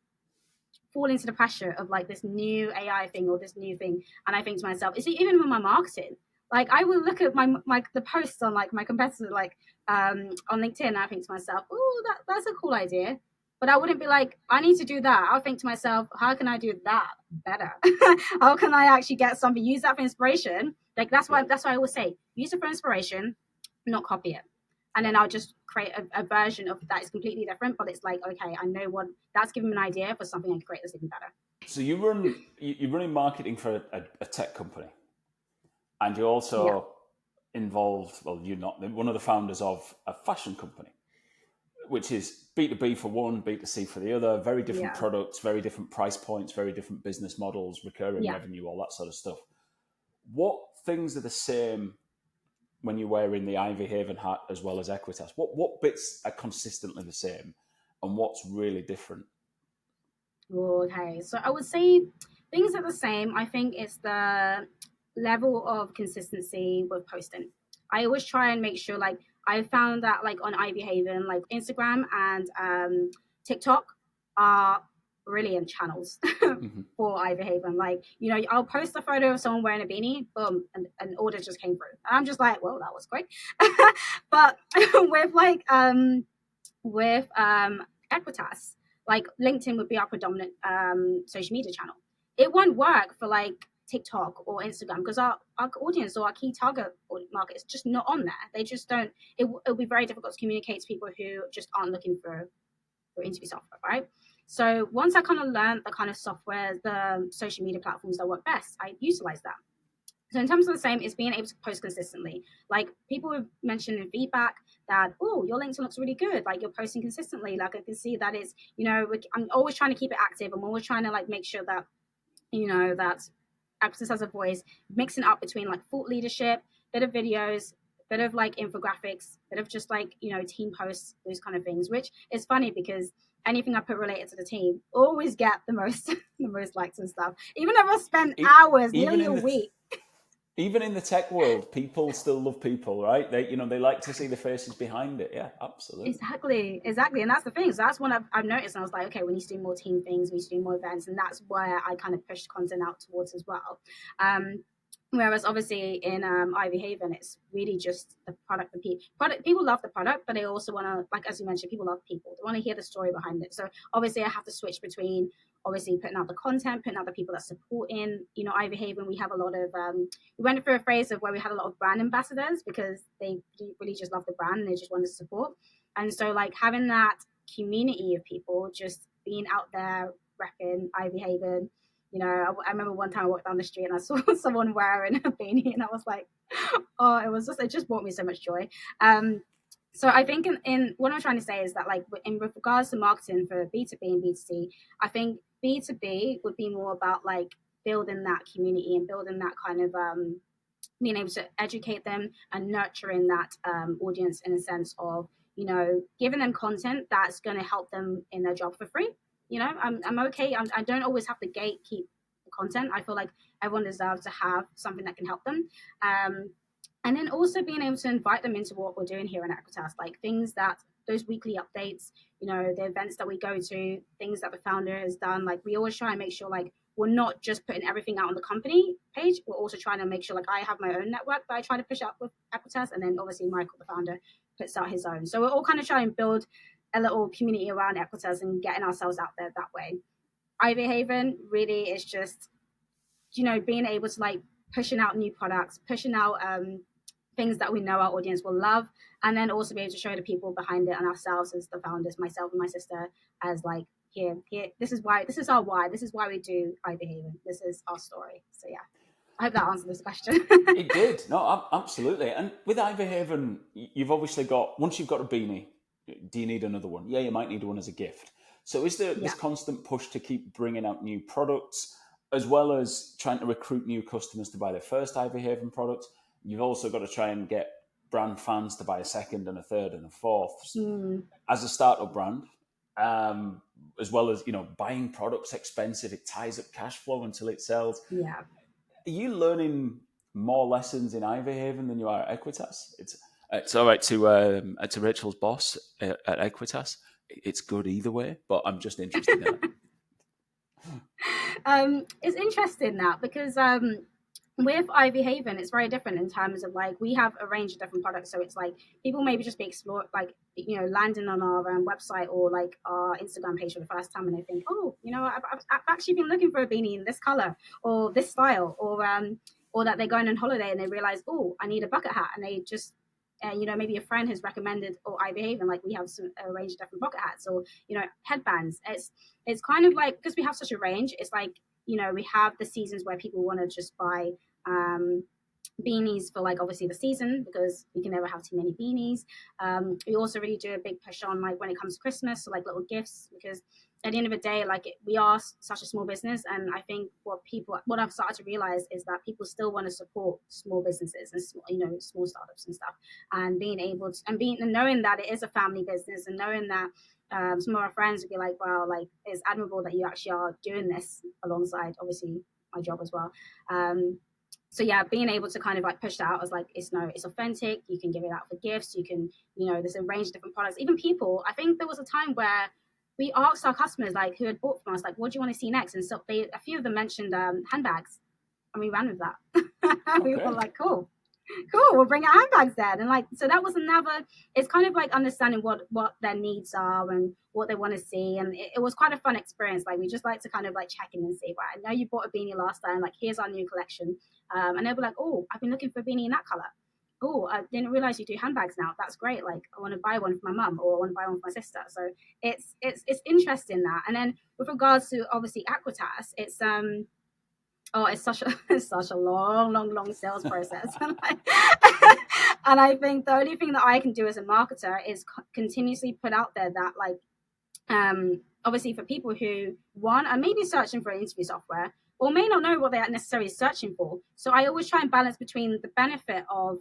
Speaker 2: fall into the pressure of like this new AI thing or this new thing. And I think to myself, is it even with my marketing? Like I will look at the posts on like my competitors like on LinkedIn, and I think to myself, oh, that's a cool idea. But I wouldn't be like, I need to do that. I'll think to myself, how can I do that better? How can I actually get something, use that for inspiration? Like that's why I always say, use it for inspiration, not copy it. And then I'll just create a version of that is completely different, but it's like, okay, I know what that's giving me an idea for something I can create that's even better.
Speaker 1: So you're running marketing for a tech company, and you're
Speaker 2: Yeah,
Speaker 1: also involved. Well, you're not one of the founders of a fashion company, which is B2B for one, B2C for the other. Very different
Speaker 2: yeah,
Speaker 1: products, very different price points, very different business models, recurring
Speaker 2: yeah.
Speaker 1: revenue, all that sort of stuff. What things are the same when you're wearing the Ivy Haven hat as well as Equitas? What bits are consistently the same, and what's really different?
Speaker 2: Okay, so I would say things are the same. I think it's the level of consistency with posting. I always try and make sure, like, I found that, like, on Ivy Haven, like, Instagram and TikTok are brilliant channels
Speaker 1: Mm-hmm.
Speaker 2: for Ivy Haven. Like, I'll post a photo of someone wearing a beanie, boom, and an order just came through. And I'm just like, well, that was quick. But with, like, Equitas, like LinkedIn would be our predominant social media channel. It won't work for like TikTok or Instagram because our audience or our key target market is just not on there. They just don't. It'll be very difficult to communicate to people who just aren't looking for interview software, right? So once I kind of learned the kind of software, the social media platforms that work best, I utilize that. So in terms of the same, it's being able to post consistently. Like people have mentioned in feedback that, oh, your LinkedIn looks really good. Like you're posting consistently. Like I can see that is, I'm always trying to keep it active. I'm always trying to like make sure that, that Access has a voice, mixing up between like thought leadership, bit of videos, bit of like infographics, bit of just like, team posts, those kind of things, which is funny because anything I put related to the team always get the most the most likes and stuff. Even if I spend hours,
Speaker 1: Even
Speaker 2: nearly a
Speaker 1: in the
Speaker 2: week.
Speaker 1: even in the tech world, people still love people, right? They like to see the faces behind it. Yeah, absolutely.
Speaker 2: Exactly. And that's the thing. So that's when I've noticed. And I was like, okay, we need to do more team things. We need to do more events. And that's where I kind of pushed content out towards as well. Whereas obviously in Ivy Haven, it's really just the product. People love the product, but they also want to, like as you mentioned, people love people. They want to hear the story behind it. So obviously, I have to switch between obviously putting out the content, putting out the people that support in. Ivy Haven, we have a lot of. We went through a phase of where we had a lot of brand ambassadors because they really just love the brand and they just wanted to support. And so like having that community of people just being out there repping Ivy Haven. You know, I remember one time I walked down the street and I saw someone wearing a beanie, and I was like, oh, it just brought me so much joy. So I think in what I'm trying to say is that, like, in regards to marketing for B2B and B2C, I think B2B would be more about like building that community and building that kind of being able to educate them and nurturing that audience in a sense of, you know, giving them content that's going to help them in their job for free. You know, I'm okay. I don't always have to gatekeep the content. I feel like everyone deserves to have something that can help them. And then also being able to invite them into what we're doing here in Equitas, like things that those weekly updates, you know, the events that we go to, things that the founder has done. Like we always try and make sure like we're not just putting everything out on the company page. We're also trying to make sure like I have my own network that I try to push out with Equitas, and then obviously Michael, the founder, puts out his own. So we're all kind of trying to build a little community around Equitas and getting ourselves out there that way. Ivy Haven really is just, you know, being able to like pushing out new products, pushing out things that we know our audience will love, and then also be able to show the people behind it and ourselves as the founders, myself and my sister, as like, here, this is why, this is our why, this is why we do Ivy Haven, this is our story. So yeah, I hope that answered this question.
Speaker 1: It did. No, absolutely. And with Ivy Haven, you've obviously got, once you've got a beanie, do you need another one? Yeah, you might need one as a gift. So is there this constant push to keep bringing out new products, as well as trying to recruit new customers to buy their first Ivy Haven product? You've also got to try and get brand fans to buy a second and a third and a fourth. As a startup brand, as well as, you know, buying products expensive, it ties up cash flow until it sells.
Speaker 2: Yeah.
Speaker 1: Are you learning more lessons in Ivy Haven than you are at Equitas? It's all right to Rachel's boss at Equitas. It's good either way, but I'm just interested in
Speaker 2: it. It's interesting now because with Ivy Haven, it's very different in terms of like we have a range of different products. So it's like people maybe just be explore like, you know, landing on our website or like our Instagram page for the first time, and they think, oh, you know, I've actually been looking for a beanie in this color or this style, or that they're going on holiday and they realize, oh, I need a bucket hat, and they just you know, maybe a friend has recommended Ivy Haven, like we have a range of different bucket hats or, you know, headbands. It's kind of like, because we have such a range, it's like, you know, we have the seasons where people want to just buy beanies for like obviously the season, because we can never have too many beanies. We also really do a big push on like when it comes to Christmas, so like little gifts, because at the end of the day, like we are such a small business, and I think what I've started to realize is that people still want to support small businesses and small, you know, small startups and stuff, and being able to and knowing that it is a family business, and knowing that some of our friends would be like, well, like it's admirable that you actually are doing this alongside obviously my job as well. So yeah, being able to kind of like push that out as like, it's authentic. You can give it out for gifts. You can, you know, there's a range of different products. Even people, I think there was a time where we asked our customers like who had bought from us, like, what do you want to see next? And so a few of them mentioned handbags, and we ran with that. We were like, cool, we'll bring out handbags then. And like, so that was another, it's kind of like understanding what their needs are and what they want to see. And it was quite a fun experience. Like we just like to kind of like check in and see, right, I know you bought a beanie last time, like here's our new collection. And they'll be like, oh, I've been looking for a beanie in that color. Oh, I didn't realize you do handbags now. That's great. Like I want to buy one for my mum, or I want to buy one for my sister. So it's interesting that. And then with regards to obviously Equitas, it's it's such a long sales process. And I think the only thing that I can do as a marketer is continuously put out there that like obviously for people who are maybe searching for interview software or may not know what they're necessarily searching for. So I always try and balance between the benefit of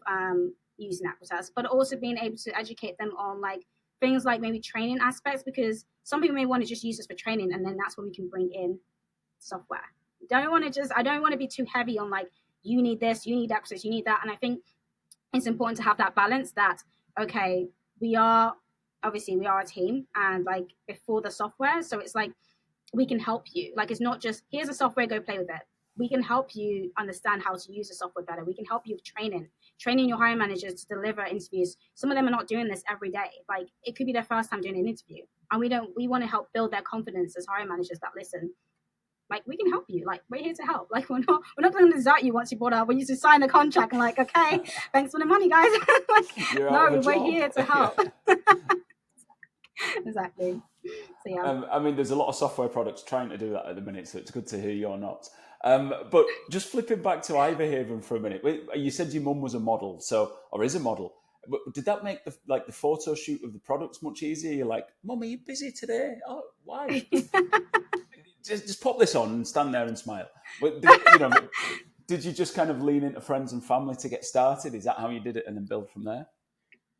Speaker 2: using Equitas, but also being able to educate them on like things like maybe training aspects, because some people may want to just use this for training, and then that's when we can bring in software. I don't want to be too heavy on like, you need this, you need Equitas, you need that. And I think it's important to have that balance that, okay, we are a team, and like before the software, so it's like we can help you. Like it's not just here's a software, go play with it. We can help you understand how to use the software better. We can help you with training your hiring managers to deliver interviews. Some of them are not doing this every day. Like it could be their first time doing an interview, and we want to help build their confidence as hiring managers that listen. Like we can help you. Like we're here to help. Like we're not going to desert you once you bought up. We used to sign a contract and like, okay, thanks for the money, guys. Like, no, we're here to help. Exactly. So yeah.
Speaker 1: I mean, there's a lot of software products trying to do that at the minute, so it's good to hear you're not. But just flipping back to Iverhaven for a minute, you said your mum was a model, or is a model. But did that make the photo shoot of the products much easier? You're like, Mum, are you busy today? Oh, why? Just pop this on and stand there and smile. But did you just kind of lean into friends and family to get started? Is that how you did it, and then build from there?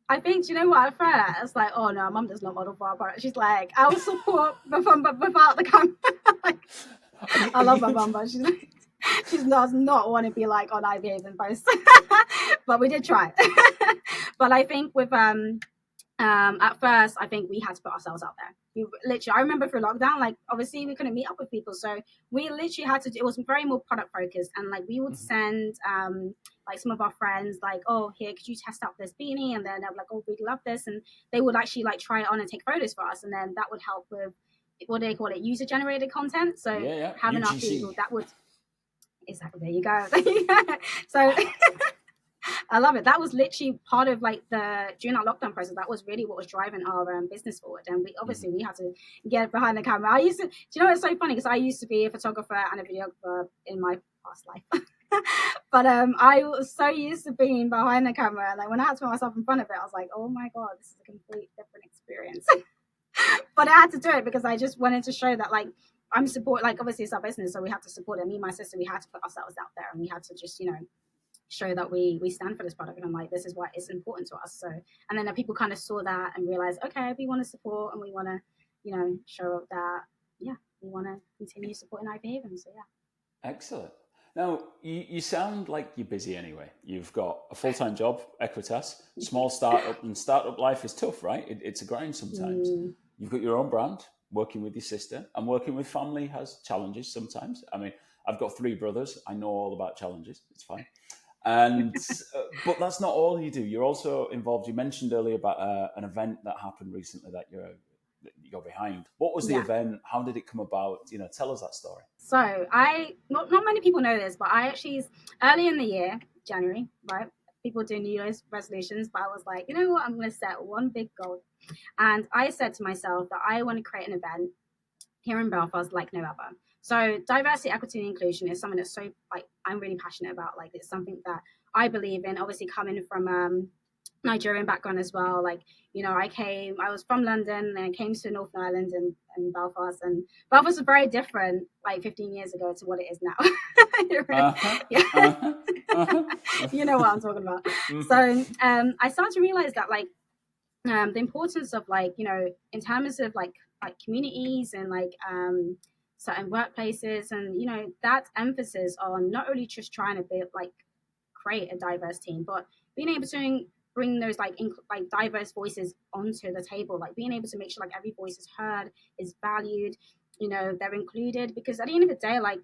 Speaker 2: I think, do you know what? At first, like, oh no, mum does not model for our product. She's like, I'll support but without the camera. Like, I love my mum, but she does not want to be like on IVAs and posts. But we did try. But I think with at first, I think we had to put ourselves out there. I remember through lockdown, like obviously we couldn't meet up with people, so we literally had to. It was very more product focused, and like we would send like some of our friends, like, oh, here, could you test out this beanie? And then they're like, oh, we love this, and they would actually like try it on and take photos for us, and then that would help with what do they call it, user generated content. So having our people, that would exactly there you go. So. I love it. That was literally part of like during our lockdown process. That was really what was driving our business forward. And we had to get behind the camera. Do you know, it's so funny because I used to be a photographer and a videographer in my past life. But I was so used to being behind the camera. And like when I had to put myself in front of it, I was like, oh my God, this is a complete different experience. But I had to do it because I just wanted to show that like I'm support, like obviously it's our business. So we had to support it. Me and my sister, we had to put ourselves out there and we had to just, show that we stand for this product, and I'm like, this is why it's important to us. So, and then the people kind of saw that and realized, okay, we want to support and we want to, show that, we want to continue supporting IP Haven. So yeah.
Speaker 1: Excellent. Now, you sound like you're busy anyway. You've got a full-time job, Equitas, small startup, and startup life is tough, right? It's a grind sometimes. You've got your own brand, working with your sister, and working with family has challenges sometimes. I mean, I've got 3 brothers. I know all about challenges. It's fine. And but that's not all you do. You're also involved. You mentioned earlier about an event that happened recently that you're behind. What was the event? How did it come about? Tell us that story.
Speaker 2: So not many people know this, but I actually early in the year, January, right? People do New Year's resolutions, but I was like, you know what? I'm going to set one big goal, and I said to myself that I want to create an event here in Belfast like no other. So diversity, equity, and inclusion is something that's so like I'm really passionate about. Like it's something that I believe in. Obviously, coming from Nigerian background as well. Like I was from London and I came to Northern Ireland and Belfast, and Belfast was very different like 15 years ago to what it is now. You know what I'm talking about. So I started to realize that like the importance of like in terms of like communities and like certain workplaces, and that emphasis on not only just trying to create a diverse team, but being able to bring those like diverse voices onto the table, like being able to make sure like every voice is heard, is valued, they're included. Because at the end of the day, like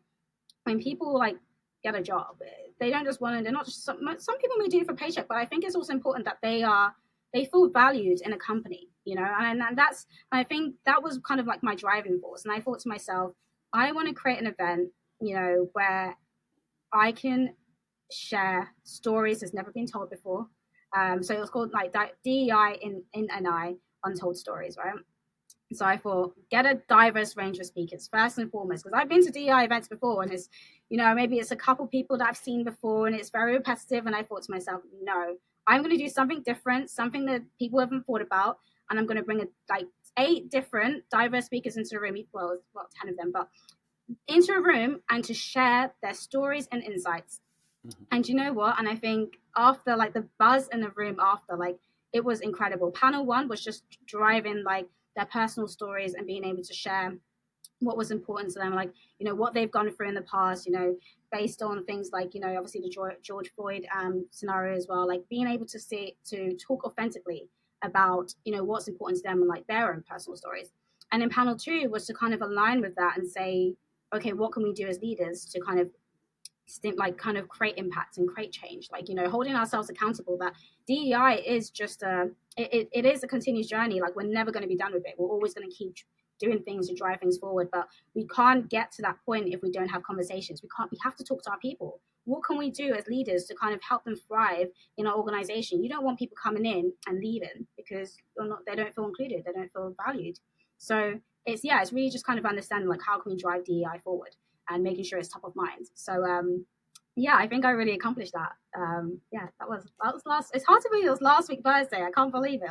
Speaker 2: when people like get a job, they don't just want to, they're not just some people may do it for paycheck, but I think it's also important that they feel valued in a company, and I think that was kind of like my driving force. And I thought to myself, I want to create an event, where I can share stories that's never been told before. So it was called like DEI in NI, Untold Stories, right? So I thought, get a diverse range of speakers first and foremost, because I've been to DEI events before, and it's, maybe it's a couple people that I've seen before, and it's very repetitive. And I thought to myself, no, I'm going to do something different, something that people haven't thought about, and I'm going to bring 8 different diverse speakers into the room. Well, 10 of them, but into a room and to share their stories and insights. And you know what? And I think after like the buzz in the room after, like it was incredible. Panel 1 was just driving like their personal stories and being able to share what was important to them, like what they've gone through in the past, based on things like obviously the George Floyd scenario as well, like being able to talk authentically about what's important to them and like their own personal stories. And then panel 2 was to kind of align with that and say, okay, what can we do as leaders to kind of create impact and create change, like holding ourselves accountable that DEI is just it is a continuous journey. Like we're never going to be done with it. We're always going to keep doing things to drive things forward, but we can't get to that point if we don't have conversations. We have to talk to our people. What can we do as leaders to kind of help them thrive in our organization? You don't want people coming in and leaving because they don't feel included, they don't feel valued. So it's really just kind of understanding like how can we drive DEI forward and making sure it's top of mind. So I think I really accomplished that. That was last. It's hard to believe it was last week Thursday. I can't believe it.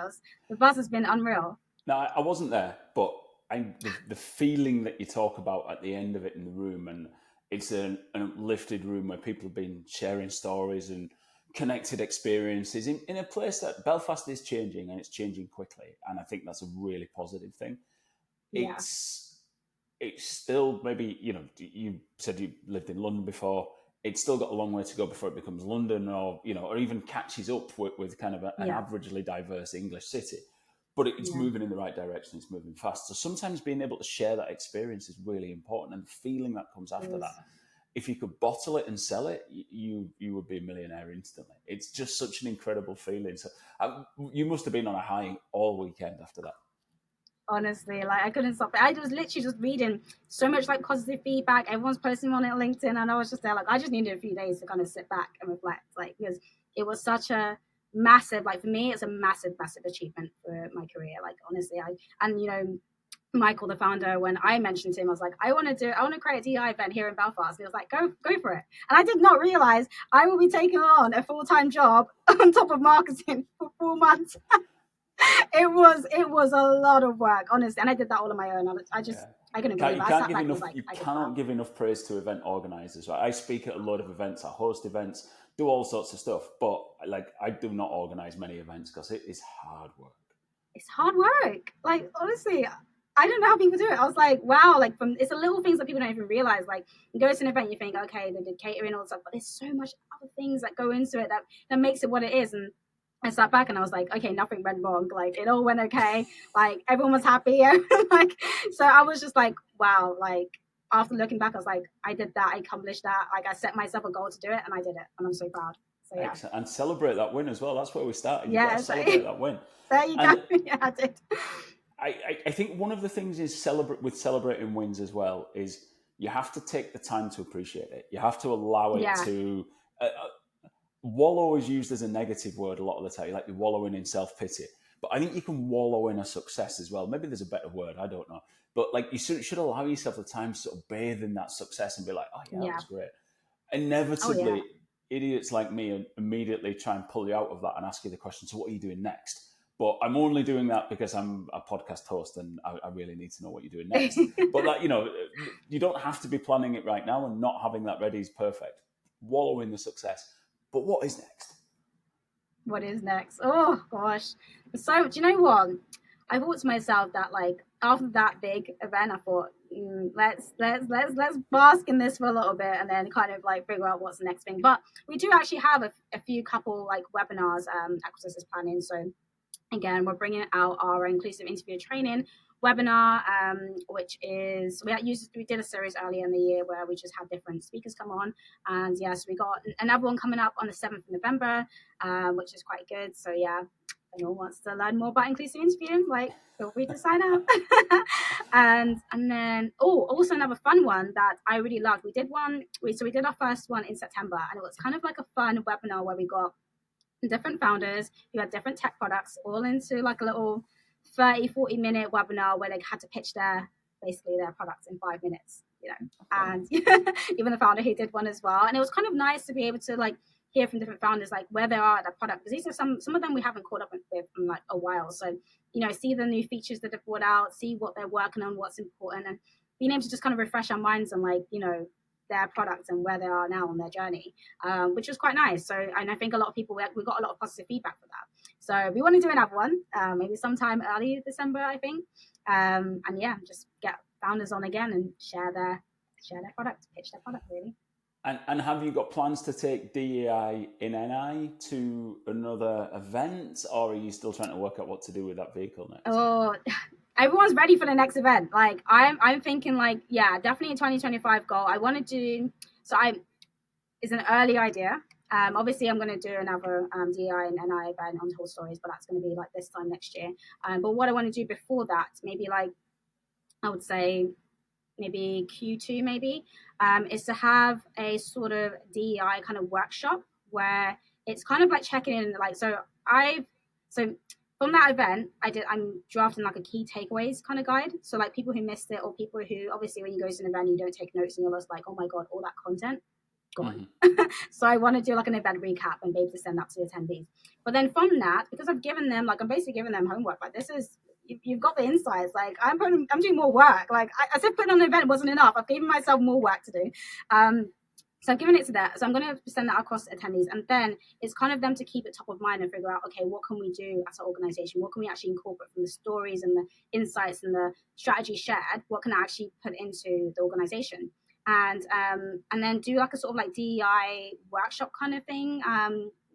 Speaker 2: The buzz has been unreal.
Speaker 1: No, I wasn't there, but the feeling that you talk about at the end of it in the room, and it's an uplifted room where people have been sharing stories and connected experiences in a place that Belfast is changing, and it's changing quickly. And I think that's a really positive thing.
Speaker 2: Yeah,
Speaker 1: It's still, maybe, you said you lived in London before. It's still got a long way to go before it becomes London, or even catches up with kind of an
Speaker 2: yeah,
Speaker 1: averagely diverse English city. But it's
Speaker 2: yeah.
Speaker 1: moving in the right direction. It's moving fast. So sometimes being able to share that experience is really important, and the feeling that comes
Speaker 2: It
Speaker 1: after that.
Speaker 2: was.
Speaker 1: If you could bottle it and sell it, you would be a millionaire instantly. It's just such an incredible feeling. So you must have been on a high all weekend after that.
Speaker 2: Honestly, like I couldn't stop it. I was literally just reading so much like positive feedback. Everyone's posting on it on LinkedIn, and I was just there like I just needed a few days to kind of sit back and reflect, like because it was such a massive, like for me, it's a massive, massive achievement for my career. Like honestly, Michael, the founder, when I mentioned to him, I was like, I want to create a DI event here in Belfast. And he was like, go for it. And I did not realize I will be taking on a full-time job on top of marketing for 4 months. It was a lot of work, honestly, and I did that all on my own.
Speaker 1: Yeah.
Speaker 2: I couldn't believe it. I sat back and was like,
Speaker 1: You
Speaker 2: I did
Speaker 1: cannot
Speaker 2: that.
Speaker 1: give enough praise to event organizers. Right? I speak at a lot of events, I host events, do all sorts of stuff, but like I do not organize many events because it is hard work.
Speaker 2: It's hard work. Like honestly, I don't know how people do it. I was like, wow, like it's the little things that people don't even realize. Like you go to an event, you think, okay, they did catering and all that stuff, but there's so much other things that go into it that makes it what it is. And I sat back and I was like, okay, nothing went wrong. Like it all went okay. Like everyone was happy. Like so, I was just like, wow. Like after looking back, I was like, I did that. I accomplished that. Like I set myself a goal to do it, and I did it, and I'm so proud. So yeah,
Speaker 1: Excellent. And celebrate that win as well. That's where we started. You've got to
Speaker 2: yeah. So,
Speaker 1: celebrate that win.
Speaker 2: there you go.
Speaker 1: And
Speaker 2: Yeah, I did.
Speaker 1: I think one of the things is celebrating wins as well is you have to take the time to appreciate it. You have to allow it
Speaker 2: Yeah,
Speaker 1: to. Wallow is used as a negative word a lot of the time, like you're wallowing in self pity. But I think you can wallow in a success as well. Maybe there's a better word, I don't know. But like you should allow yourself the time to sort of bathe in that success and be like, oh yeah, that
Speaker 2: yeah.
Speaker 1: was great.
Speaker 2: Oh yeah.
Speaker 1: Inevitably, idiots like me immediately try and pull you out of that and ask you the question, so what are you doing next? But I'm only doing that because I'm a podcast host and I really need to know what you're doing next. But that, you don't have to be planning it right now, and not having that ready is perfect. Wallow in the success. But what is next?
Speaker 2: What is next? Oh gosh. So do you know what? I thought to myself that like after that big event, I thought let's bask in this for a little bit and then kind of like figure out what's the next thing. But we do actually have a few couple like webinars Equitas is planning. So again, we're bringing out our inclusive interview training webinar, which is we did a series earlier in the year where we just had different speakers come on, and yes, we got another one coming up on the 7th of November, which is quite good. So yeah, if anyone wants to learn more about inclusive interviewing, like feel free to sign up. and then also another fun one that I really loved. We did our first one in September, and it was kind of like a fun webinar where we got different founders who had different tech products all into like a little 30-40 minute webinar where they had to pitch their products in 5 minutes,
Speaker 1: Okay.
Speaker 2: and even the founder, he did one as well, and it was kind of nice to be able to like hear from different founders like where they are at their product, because these are some of them we haven't caught up with in like a while. So see the new features that they've brought out, see what they're working on, what's important, and being able to just kind of refresh our minds on like their products and where they are now on their journey, which was quite nice. So, and I think a lot of people, we got a lot of positive feedback for that. So we want to do another one, maybe sometime early December, I think. And yeah, just get founders on again and share their product, pitch their product really.
Speaker 1: And have you got plans to take DEI in NI to another event, or are you still trying to work out what to do with that vehicle next?
Speaker 2: Oh, everyone's ready for the next event. Like I'm thinking like, yeah, definitely a 2025 goal. I want to do, it's an early idea. Obviously, I'm going to do another DEI and NI event on Tall Stories, but that's going to be like this time next year. But what I want to do before that, maybe like I would say maybe Q2, maybe, is to have a sort of DEI kind of workshop where it's kind of like checking in. Like, so from that event, I'm drafting like a key takeaways kind of guide. So like people who missed it, or people who obviously when you go to an event you don't take notes and you're just like, oh my god, all that content gone. So I want to do like an event recap and be able to send that to the attendees. But then from that, because I've given them, like, I'm basically giving them homework. Like, this is, you've got the insights. Like, I'm doing more work. Like, I said putting on an event wasn't enough. I've given myself more work to do. So I've given it to that. So I'm going to send that across to attendees. And then it's kind of them to keep it top of mind and figure out, okay, what can we do as an organization? What can we actually incorporate from the stories and the insights and the strategy shared? What can I actually put into the organization? And then do like a sort of like DEI workshop kind of thing,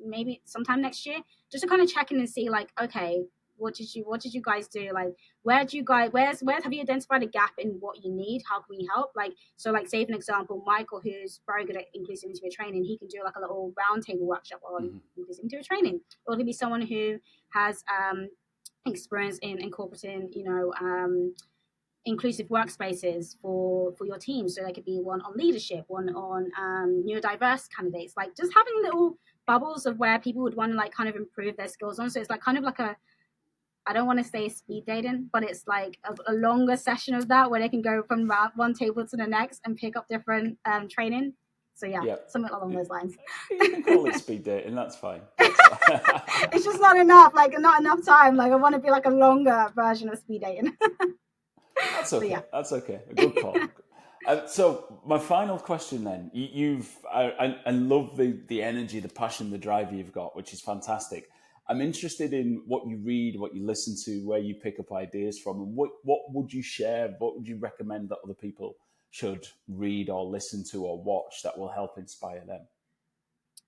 Speaker 2: maybe sometime next year, just to kind of check in and see like, okay, what did you guys do? Like, where have you identified a gap in what you need? How can we help? Like, so like, say for an example, Michael, who's very good at inclusive interview training, he can do like a little roundtable workshop on inclusive interview training. Or it could be someone who has experience in incorporating, inclusive workspaces for your team. So there could be one on leadership, one on neurodiverse candidates, like just having little bubbles of where people would want to like kind of improve their skills on. So it's like kind of like I don't want to say speed dating, but it's like a longer session of that where they can go from one table to the next and pick up different training. So yeah, something along those lines.
Speaker 1: You can call it speed dating, that's fine.
Speaker 2: It's just not enough, like not enough time. Like I want to be like a longer version of speed dating.
Speaker 1: That's okay. So, that's okay. A good call. So my final question then, I love the energy, the passion, the drive you've got, which is fantastic. I'm interested in what you read, what you listen to, where you pick up ideas from, and what would you share? What would you recommend that other people should read or listen to or watch that will help inspire them?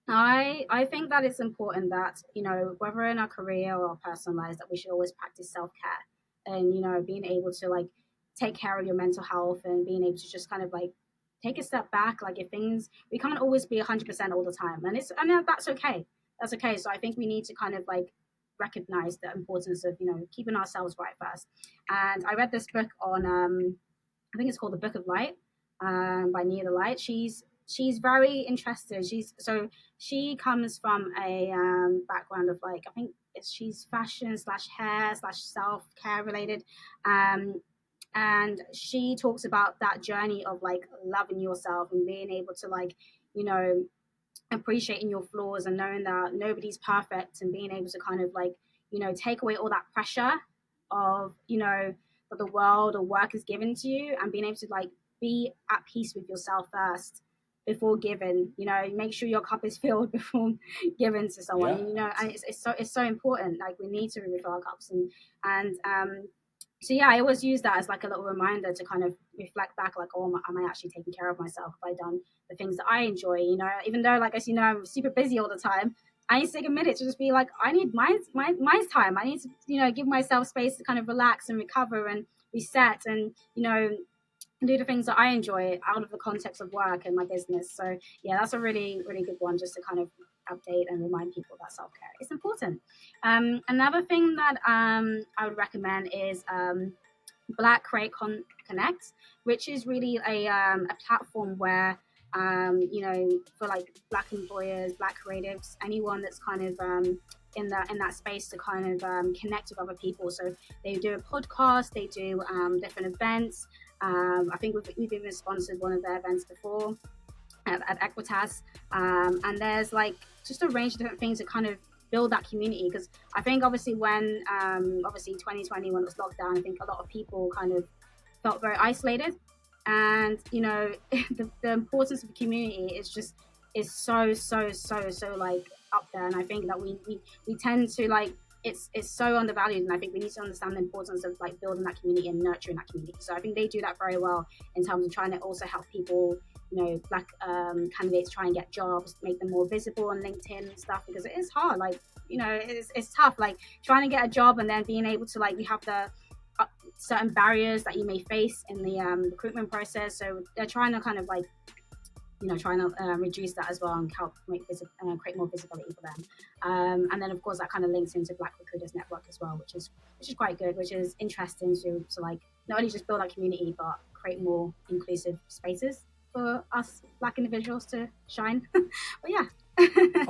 Speaker 2: I think that it's important that, whether in our career or our personal lives, that we should always practice self-care and, being able to like take care of your mental health and being able to just kind of like take a step back. Like we can't always be 100% all the time. And that's okay. That's okay. So I think we need to kind of like recognize the importance of, keeping ourselves right first. And I read this book on, I think it's called The Book of Light, by Nia the Light. She's very interested. She comes from a background of like, I think she's fashion / hair / self-care related. And she talks about that journey of like loving yourself and being able to like, appreciating your flaws and knowing that nobody's perfect and being able to kind of like, take away all that pressure of, that the world or work is given to you, and being able to like be at peace with yourself first before giving, make sure your cup is filled before giving to someone. And it's so important. Like we need to refill our cups and so yeah, I always use that as like a little reminder to kind of reflect back, like, oh, am I actually taking care of myself? Have I done the things that I enjoy? Even though, like, as you know, I'm super busy all the time, I need to take a minute to just be like, I need my time. I need to, give myself space to kind of relax and recover and reset and, do the things that I enjoy out of the context of work and my business. So yeah, that's a really, really good one, just to kind of update and remind people that self-care is important. Another thing that I would recommend is Black Create Connect, which is really a platform where for like Black employers, Black creatives, anyone that's kind of in that space to kind of connect with other people. So they do a podcast, they do different events. I think we've even sponsored one of their events before at Equitas, and there's like just a range of different things to kind of build that community, because I think obviously when 2020 when it was locked down, I think a lot of people kind of felt very isolated, and the importance of the community is so like up there, and I think that we tend to like it's so undervalued, and I think we need to understand the importance of like building that community and nurturing that community. So I think they do that very well in terms of trying to also help people, Black candidates try and get jobs, make them more visible on LinkedIn and stuff, because it is hard. Like, it's tough, like trying to get a job and then being able to like, we have the certain barriers that you may face in the recruitment process. So they're trying to kind of like, trying to reduce that as well and help create more visibility for them. And then of course that kind of links into Black Recruiters Network as well, which is quite good, which is interesting to like not only just build our community, but create more inclusive spaces for us Black individuals to shine. But yeah.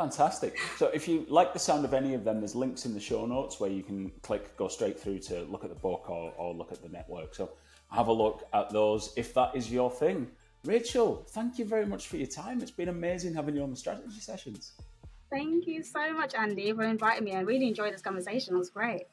Speaker 1: Fantastic. So if you like the sound of any of them, there's links in the show notes where you can click, go straight through to look at the book or look at the network. So have a look at those if that is your thing. Rachel, thank you very much for your time. It's been amazing having you on the strategy sessions.
Speaker 2: Thank you so much, Andy, for inviting me. I really enjoyed this conversation. It was great.